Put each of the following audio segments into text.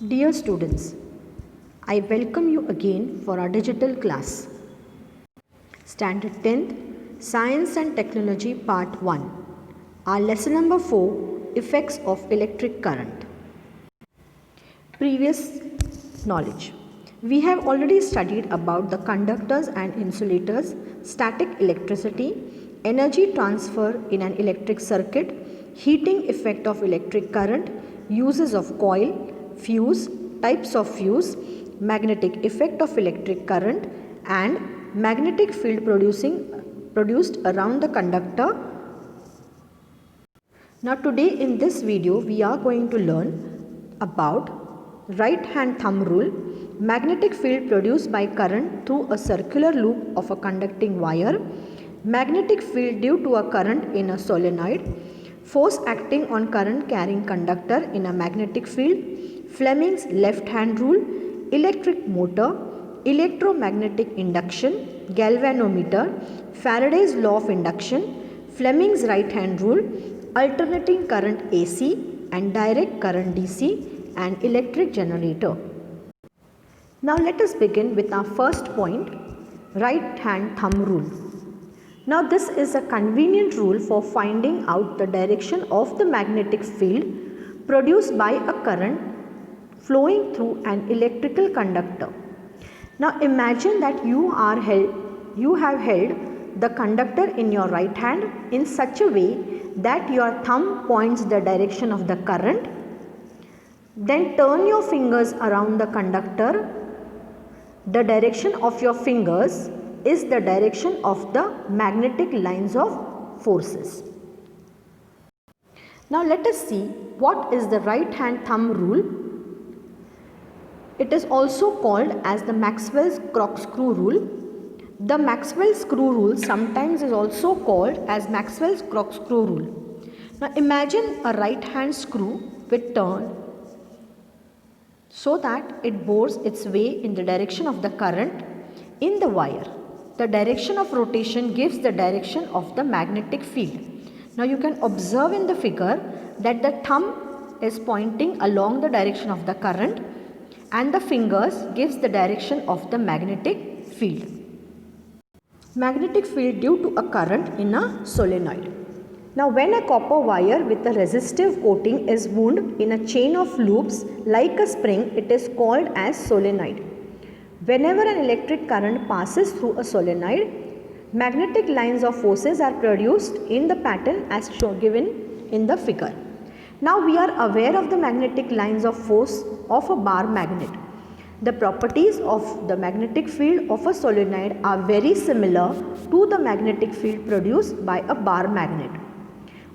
Dear students, I welcome you again for our digital class. Standard 10th, Science and Technology Part 1. Our lesson number 4, Effects of Electric Current. Previous knowledge. We have already studied about the conductors and insulators, static electricity, energy transfer in an electric circuit, heating effect of electric current, uses of coil, fuse, types of fuse, magnetic effect of electric current, and magnetic field produced around the conductor. Now today in this video we are going to learn about right hand thumb rule, magnetic field produced by current through a circular loop of a conducting wire, magnetic field due to a current in a solenoid, force acting on current carrying conductor in a magnetic field, Fleming's left hand rule, electric motor, electromagnetic induction, galvanometer, Faraday's law of induction, Fleming's right hand rule, alternating current AC and direct current DC, and electric generator. Now let us begin with our first point, right hand thumb rule. Now this is a convenient rule for finding out the direction of the magnetic field produced by a current flowing through an electrical conductor. Now imagine that you have held the conductor in your right hand in such a way that your thumb points the direction of the current. Then turn your fingers around the conductor. The direction of your fingers is the direction of the magnetic lines of forces. Now let us see what is the right hand thumb rule. It is also called as the Maxwell's corkscrew rule. The Maxwell's screw rule sometimes is also called as Maxwell's corkscrew rule. Now imagine a right hand screw with turn so that it bores its way in the direction of the current in the wire. The direction of rotation gives the direction of the magnetic field. Now you can observe in the figure that the thumb is pointing along the direction of the current and the fingers gives the direction of the magnetic field. Magnetic field due to a current in a solenoid. Now when a copper wire with a resistive coating is wound in a chain of loops like a spring, it is called as solenoid. Whenever an electric current passes through a solenoid, magnetic lines of forces are produced in the pattern as given in the figure. Now we are aware of the magnetic lines of force of a bar magnet. The properties of the magnetic field of a solenoid are very similar to the magnetic field produced by a bar magnet.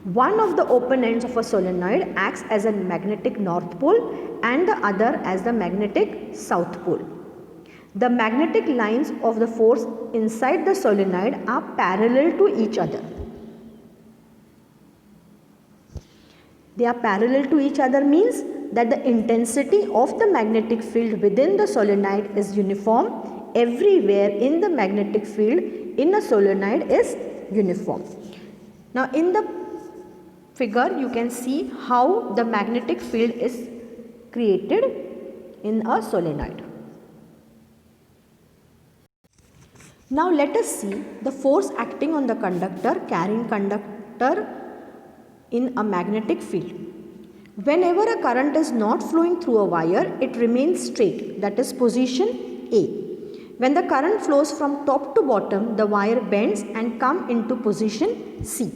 One of the open ends of a solenoid acts as a magnetic north pole and the other as the magnetic south pole. The magnetic lines of the force inside the solenoid are parallel to each other. They are parallel to each other means that the intensity of the magnetic field within the solenoid is uniform. Everywhere in the magnetic field in a solenoid is uniform. Now in the figure you can see how the magnetic field is created in a solenoid. Now let us see the force acting on the conductor carrying conductor in a magnetic field. Whenever a current is not flowing through a wire, it remains straight, that is position A. When the current flows from top to bottom, the wire bends and comes into position C.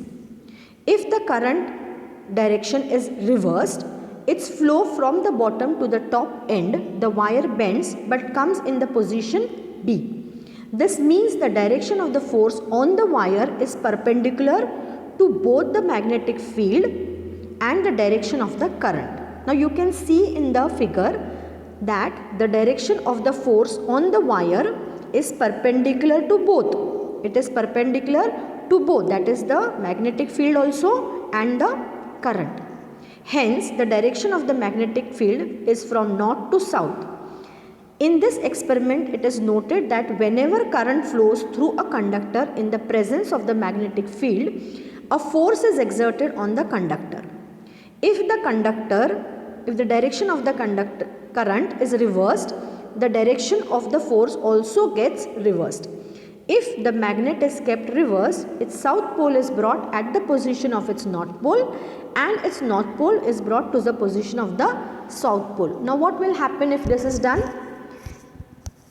If the current direction is reversed, its flow from the bottom to the top end, the wire bends but comes in the position B. This means the direction of the force on the wire is perpendicular to both the magnetic field and the direction of the current. Now you can see in the figure that the direction of the force on the wire is perpendicular to both. It is perpendicular to both, that is the magnetic field also and the current. Hence the direction of the magnetic field is from north to south. In this experiment, it is noted that whenever current flows through a conductor in the presence of the magnetic field, a force is exerted on the conductor. If the direction of the conductor current is reversed, the direction of the force also gets reversed. If the magnet is kept reversed, its south pole is brought at the position of its north pole and its north pole is brought to the position of the south pole. Now what will happen if this is done?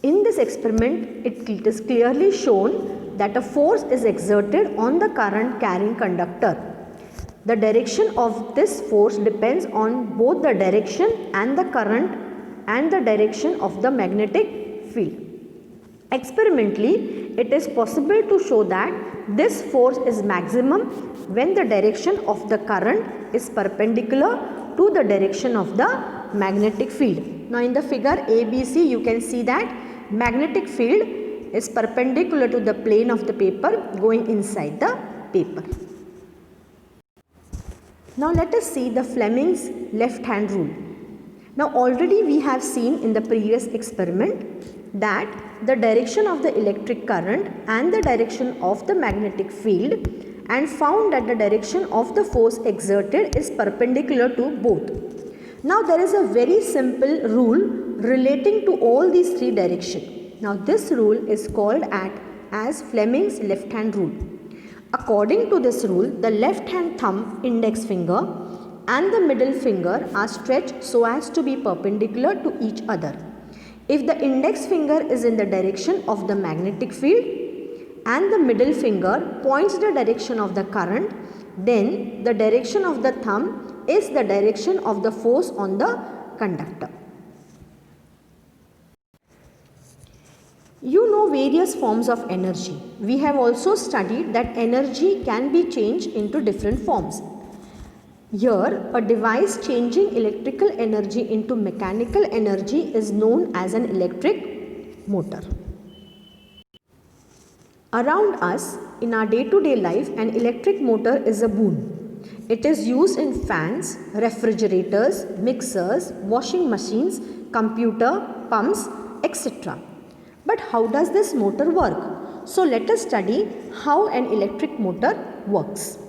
In this experiment, it is clearly shown that a force is exerted on the current carrying conductor. The direction of this force depends on both the direction and the current and the direction of the magnetic field. Experimentally, it is possible to show that this force is maximum when the direction of the current is perpendicular to the direction of the magnetic field. Now in the figure ABC, you can see that magnetic field is perpendicular to the plane of the paper going inside the paper. Now let us see the Fleming's left hand rule. Now already we have seen in the previous experiment that the direction of the electric current and the direction of the magnetic field, and found that the direction of the force exerted is perpendicular to both. Now there is a very simple rule relating to all these three directions. Now this rule is called as Fleming's left hand rule. According to this rule, the left hand thumb, index finger and the middle finger are stretched so as to be perpendicular to each other. If the index finger is in the direction of the magnetic field and the middle finger points the direction of the current, then the direction of the thumb is the direction of the force on the conductor. You know various forms of energy. We have also studied that energy can be changed into different forms. Here, a device changing electrical energy into mechanical energy is known as an electric motor. Around us, in our day-to-day life, an electric motor is a boon. It is used in fans, refrigerators, mixers, washing machines, computer, pumps, etc. But how does this motor work? So let us study how an electric motor works.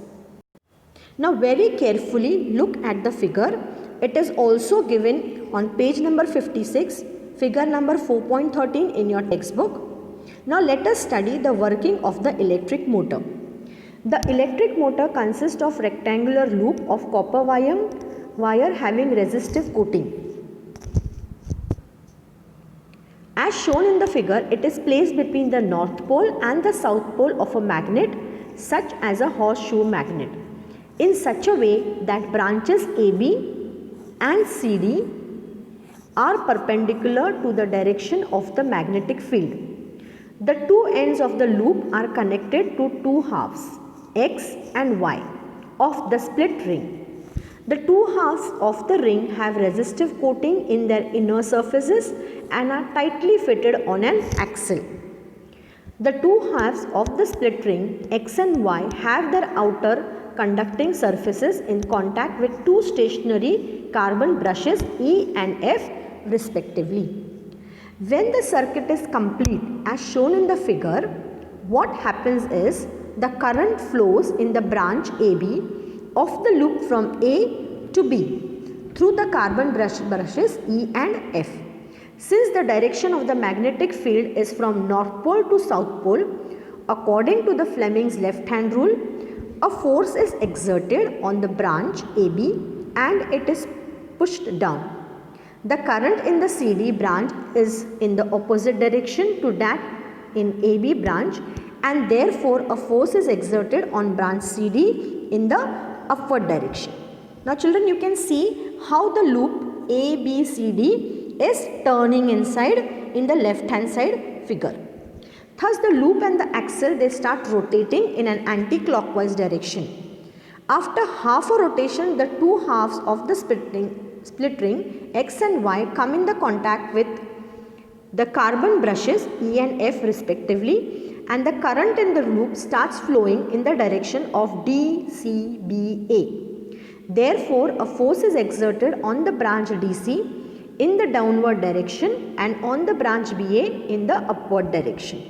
Now very carefully look at the figure. It is also given on page number 56, figure number 4.13 in your textbook. Now let us study the working of the electric motor. The electric motor consists of rectangular loop of copper wire having resistive coating. As shown in the figure, it is placed between the north pole and the south pole of a magnet, such as a horseshoe magnet, in such a way that branches AB and CD are perpendicular to the direction of the magnetic field. The two ends of the loop are connected to two halves, X and Y, of the split ring. The two halves of the ring have resistive coating in their inner surfaces and are tightly fitted on an axle. The two halves of the split ring, X and Y, have their outer conducting surfaces in contact with two stationary carbon brushes E and F respectively. When the circuit is complete as shown in the figure, what happens is the current flows in the branch AB of the loop from A to B through the carbon brushes E and F. Since the direction of the magnetic field is from north pole to south pole, according to the Fleming's left hand rule, a force is exerted on the branch AB and it is pushed down. The current in the CD branch is in the opposite direction to that in AB branch, and therefore a force is exerted on branch CD in the upward direction. Now children, you can see how the loop ABCD is turning inside in the left hand side figure. Thus the loop and the axle, they start rotating in an anti-clockwise direction. After half a rotation, the two halves of the split ring X and Y come in the contact with the carbon brushes E and F respectively, and the current in the loop starts flowing in the direction of DCBA. Therefore, a force is exerted on the branch DC in the downward direction and on the branch BA in the upward direction.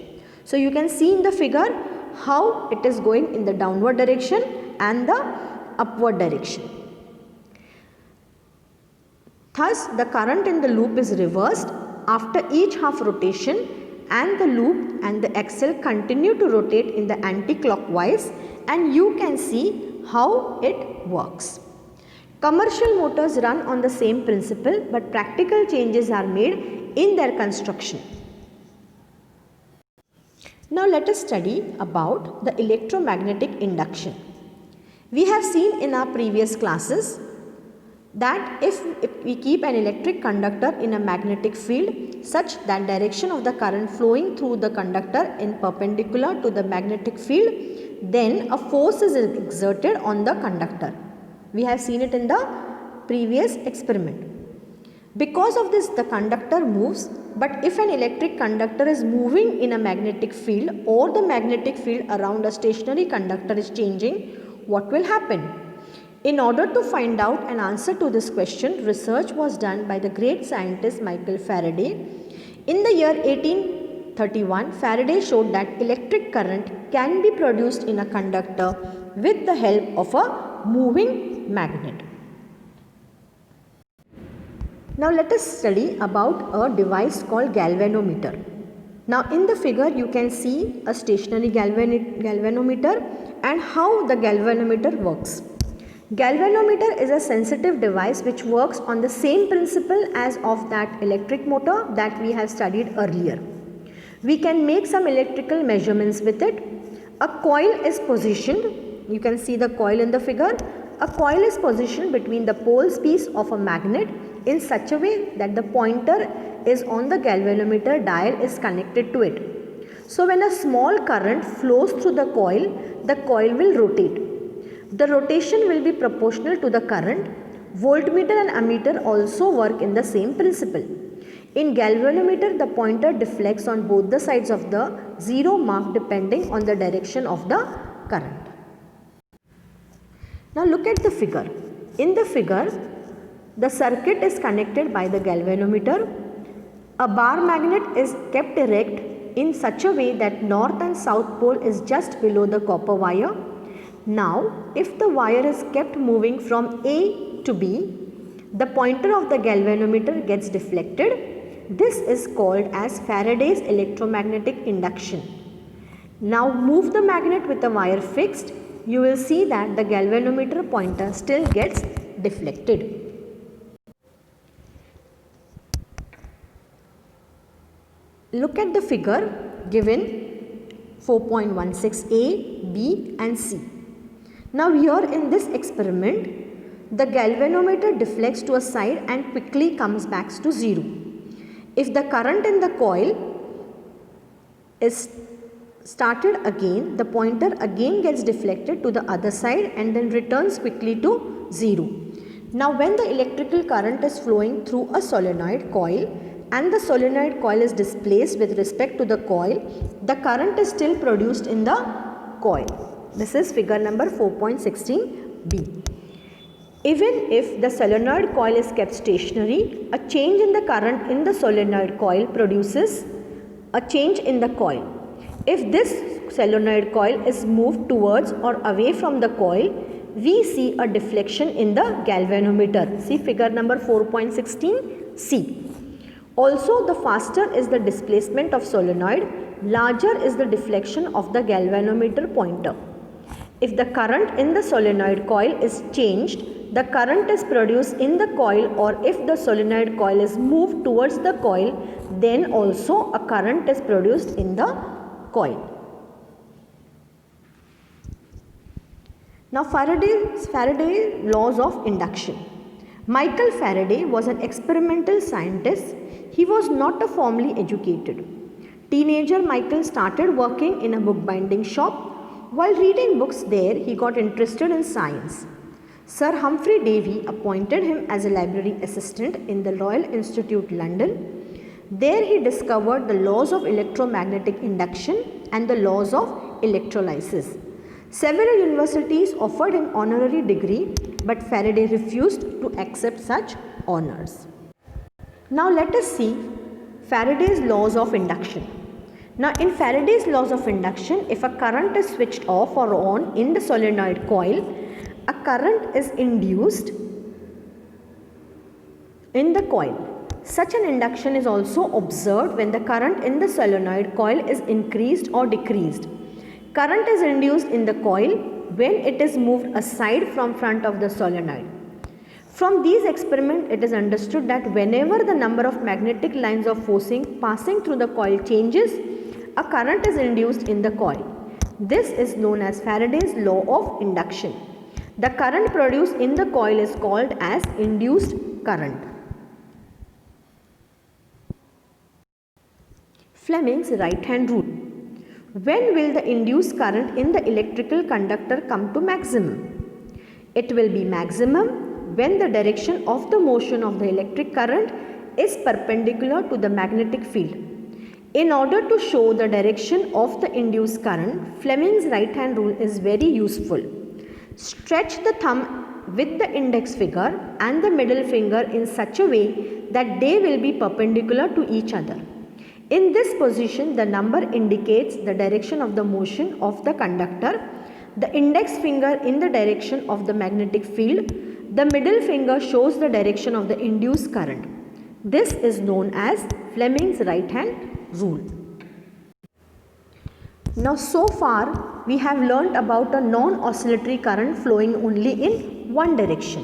So you can see in the figure how it is going in the downward direction and the upward direction. Thus, the current in the loop is reversed after each half rotation, and the loop and the axle continue to rotate in the anti-clockwise, and you can see how it works. Commercial motors run on the same principle, but practical changes are made in their construction. Now let us study about the electromagnetic induction. We have seen in our previous classes that if we keep an electric conductor in a magnetic field such that direction of the current flowing through the conductor in perpendicular to the magnetic field, then a force is exerted on the conductor. We have seen it in the previous experiment. Because of this, the conductor moves, but if an electric conductor is moving in a magnetic field or the magnetic field around a stationary conductor is changing, what will happen? In order to find out an answer to this question, research was done by the great scientist Michael Faraday. In the year 1831, Faraday showed that electric current can be produced in a conductor with the help of a moving magnet. Now let us study about a device called galvanometer. Now in the figure you can see a stationary galvanometer and how the galvanometer works. Galvanometer is a sensitive device which works on the same principle as of that electric motor that we have studied earlier. We can make some electrical measurements with it. A coil is positioned, you can see the coil in the figure. A coil is positioned between the poles piece of a magnet in such a way that the pointer is on the galvanometer dial is connected to it. So when a small current flows through the coil will rotate. The rotation will be proportional to the current. Voltmeter and ammeter also work in the same principle. In galvanometer, the pointer deflects on both the sides of the zero mark depending on the direction of the current. Now look at the figure. In the figure, the circuit is connected by the galvanometer. A bar magnet is kept erect in such a way that north and south pole is just below the copper wire. Now, if the wire is kept moving from A to B, the pointer of the galvanometer gets deflected. This is called as Faraday's electromagnetic induction. Now move the magnet with the wire fixed. You will see that the galvanometer pointer still gets deflected. Look at the figure given 4.16a, b and c. Now here in this experiment, the galvanometer deflects to a side and quickly comes back to zero. If the current in the coil is started again, the pointer again gets deflected to the other side and then returns quickly to zero. Now when the electrical current is flowing through a solenoid coil and the solenoid coil is displaced with respect to the coil, the current is still produced in the coil. This is figure number 4.16b. Even if the solenoid coil is kept stationary, a change in the current in the solenoid coil produces a change in the coil. If this solenoid coil is moved towards or away from the coil, we see a deflection in the galvanometer. See figure number 4.16c. Also, the faster is the displacement of solenoid, larger is the deflection of the galvanometer pointer. If the current in the solenoid coil is changed, the current is produced in the coil, or if the solenoid coil is moved towards the coil, then also a current is produced in the coil. Now Faraday's laws of induction. Michael Faraday was an experimental scientist. He was not a formally educated. Teenager Michael started working in a bookbinding shop. While reading books there, he got interested in science. Sir Humphrey Davy appointed him as a library assistant in the Royal Institute, London. There he discovered the laws of electromagnetic induction and the laws of electrolysis. Several universities offered him honorary degree, but Faraday refused to accept such honors. Now let us see Faraday's laws of induction. Now in Faraday's laws of induction, if a current is switched off or on in the solenoid coil, a current is induced in the coil. Such an induction is also observed when the current in the solenoid coil is increased or decreased. Current is induced in the coil when it is moved aside from front of the solenoid. From these experiments, it is understood that whenever the number of magnetic lines of forcing passing through the coil changes, a current is induced in the coil. This is known as Faraday's law of induction. The current produced in the coil is called as induced current. Fleming's right-hand rule. When will the induced current in the electrical conductor come to maximum? It will be maximum when the direction of the motion of the electric current is perpendicular to the magnetic field. In order to show the direction of the induced current, Fleming's right-hand rule is very useful. Stretch the thumb with the index finger and the middle finger in such a way that they will be perpendicular to each other. In this position, the number indicates the direction of the motion of the conductor, the index finger in the direction of the magnetic field, the middle finger shows the direction of the induced current. This is known as Fleming's right-hand rule. Now so far we have learnt about a non-oscillatory current flowing only in one direction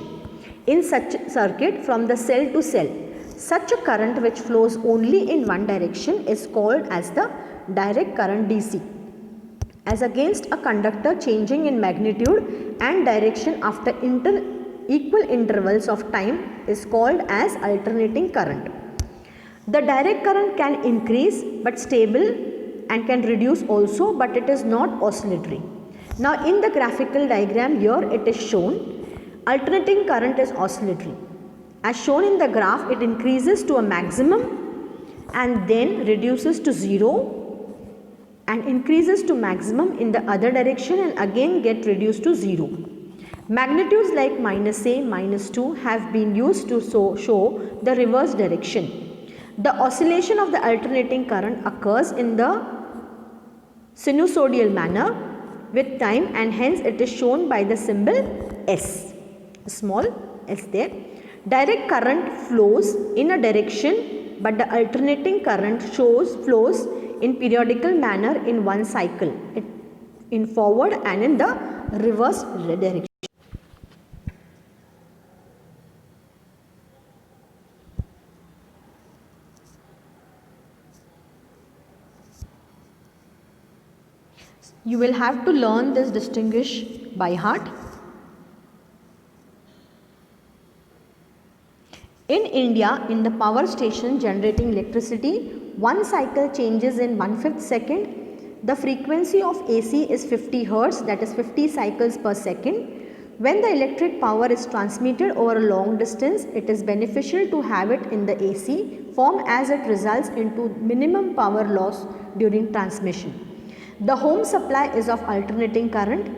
in such a circuit from the cell to cell. Such a current which flows only in one direction is called as the direct current DC, as against a conductor changing in magnitude and direction after equal intervals of time is called as alternating current. The direct current can increase but stable and can reduce also, but it is not oscillatory. Now in the graphical diagram here it is shown alternating current is oscillatory. As shown in the graph, it increases to a maximum and then reduces to 0 and increases to maximum in the other direction and again get reduced to 0. Magnitudes like -a, -2 have been used to show the reverse direction. The oscillation of the alternating current occurs in the sinusoidal manner with time, and hence it is shown by the symbol S, small s there. Direct current flows in a direction, but the alternating current flows in periodical manner in one cycle, in forward and in the reverse direction. You will have to learn this distinguish by heart. In India, in the power station generating electricity, one cycle changes in 1/5 second. The frequency of AC is 50 Hz, that is 50 cycles per second. When the electric power is transmitted over a long distance, it is beneficial to have it in the AC form as it results into minimum power loss during transmission. The home supply is of alternating current.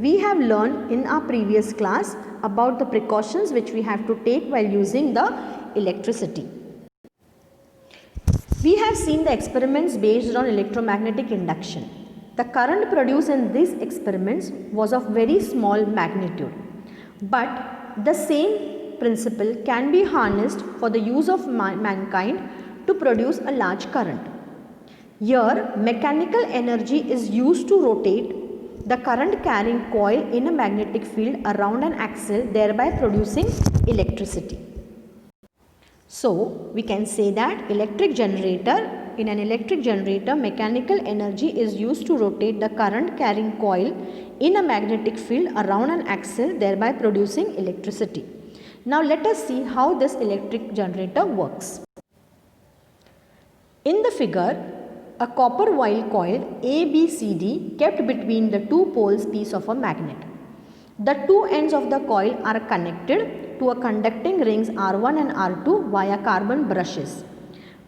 We have learned in our previous class about the precautions which we have to take while using the electricity. We have seen the experiments based on electromagnetic induction. The current produced in these experiments was of very small magnitude, but the same principle can be harnessed for the use of mankind to produce a large current. Here, mechanical energy is used to rotate the current carrying coil in a magnetic field around an axle, thereby producing electricity. So, we can say that in an electric generator, mechanical energy is used to rotate the current carrying coil in a magnetic field around an axle, thereby producing electricity. Now, let us see how this electric generator works. In the figure, a copper wire coil ABCD kept between the two poles piece of a magnet. The two ends of the coil are connected to a conducting rings R1 and R2 via carbon brushes.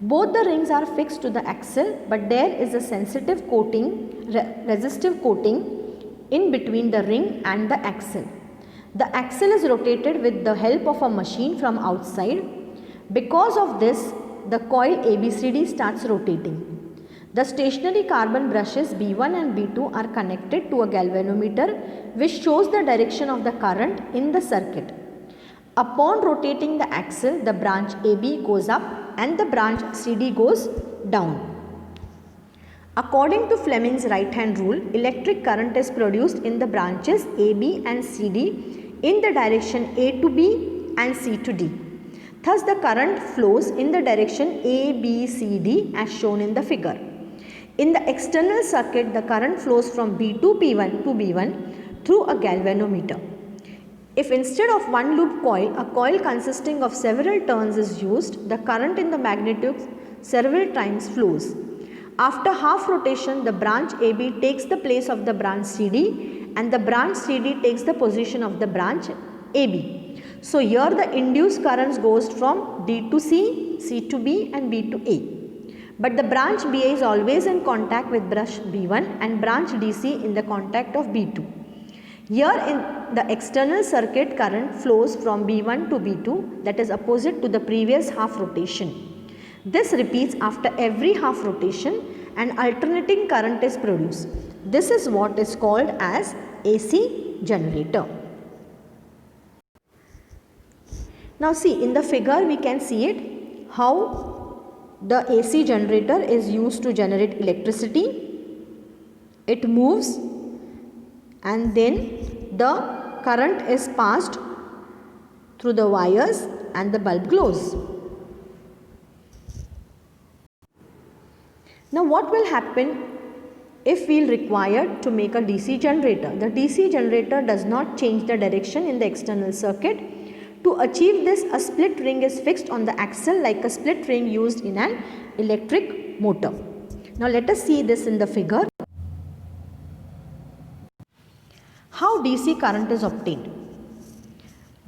Both the rings are fixed to the axle, but there is a sensitive coating, resistive coating in between the ring and the axle. The axle is rotated with the help of a machine from outside. Because of this, the coil ABCD starts rotating. The stationary carbon brushes B1 and B2 are connected to a galvanometer which shows the direction of the current in the circuit. Upon rotating the axle, the branch AB goes up and the branch CD goes down. According to Fleming's right-hand rule, electric current is produced in the branches AB and CD in the direction A to B and C to D. Thus, the current flows in the direction A, B, C, D as shown in the figure. In the external circuit, the current flows from B to P1 to B1 through a galvanometer. If instead of one loop coil, a coil consisting of several turns is used, the current in the magnetube several times flows. After half rotation, the branch AB takes the place of the branch CD and the branch CD takes the position of the branch AB. So here the induced currents goes from D to C, C to B and B to A. But the branch BA is always in contact with brush B1 and branch DC in the contact of B2. Here in the external circuit, current flows from B1 to B2, that is opposite to the previous half rotation. This repeats after every half rotation and alternating current is produced. This is what is called as AC generator. Now see, in the figure we can see it how the AC generator is used to generate electricity. It moves and then the current is passed through the wires and the bulb glows. Now what will happen if we are required to make a DC generator? The DC generator does not change the direction in the external circuit. To achieve this, a split ring is fixed on the axle like a split ring used in an electric motor. Now let us see this in the figure. How DC current is obtained?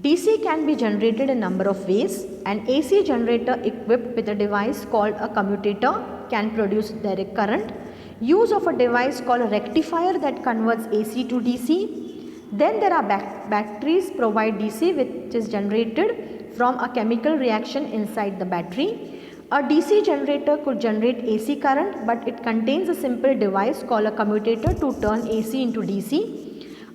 DC can be generated in a number of ways. An AC generator equipped with a device called a commutator can produce direct current. Use of a device called a rectifier that converts AC to DC. Then there are batteries provide DC which is generated from a chemical reaction inside the battery. A DC generator could generate AC current, but it contains a simple device called a commutator to turn AC into DC.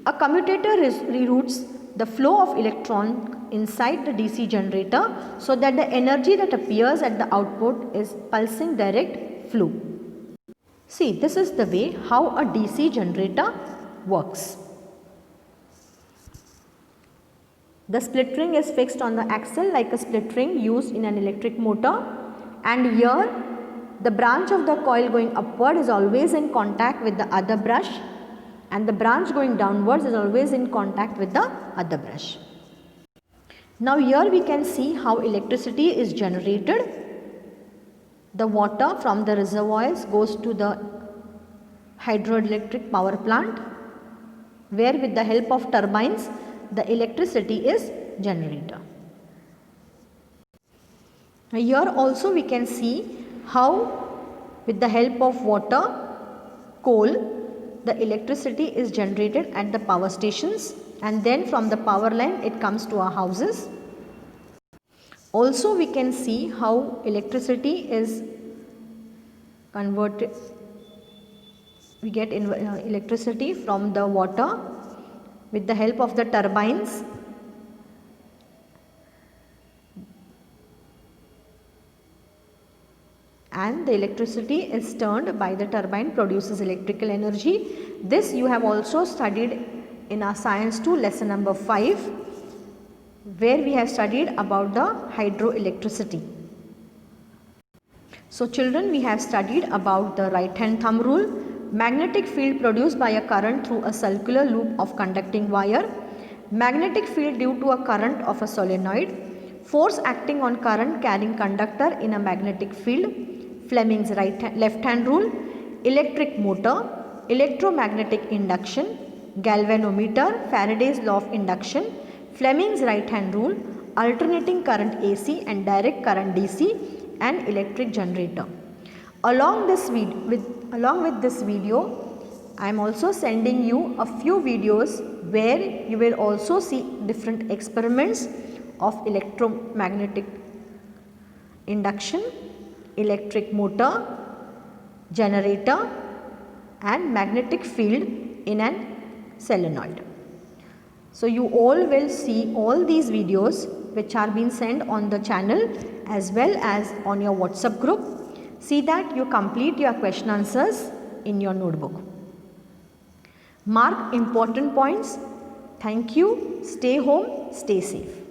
A commutator reroutes the flow of electron inside the DC generator so that the energy that appears at the output is pulsing direct flow. See, this is the way how a DC generator works. The split ring is fixed on the axle like a split ring used in an electric motor, and here the branch of the coil going upward is always in contact with the other brush and the branch going downwards is always in contact with the other brush. Now here we can see how electricity is generated. The water from the reservoirs goes to the hydroelectric power plant, where with the help of turbines the electricity is generated. Here also we can see how with the help of water, coal, the electricity is generated at the power stations, and then from the power line it comes to our houses. Also we can see how electricity is converted. We get electricity from the water with the help of the turbines. And the electricity is turned by the turbine, produces electrical energy. This you have also studied in our Science 2 lesson number 5, where we have studied about the hydroelectricity. So children, we have studied about the right hand thumb rule, magnetic field produced by a current through a circular loop of conducting wire, magnetic field due to a current of a solenoid, force acting on current carrying conductor in a magnetic field, Fleming's left hand rule, electric motor, electromagnetic induction, galvanometer, Faraday's law of induction, Fleming's right hand rule, alternating current AC and direct current DC, and electric generator. Along with this video, I am also sending you a few videos where you will also see different experiments of electromagnetic induction, electric motor, generator, and magnetic field in an solenoid. So you all will see all these videos which are being sent on the channel as well as on your WhatsApp group. See that you complete your question answers in your notebook. Mark important points. Thank you. Stay home, stay safe.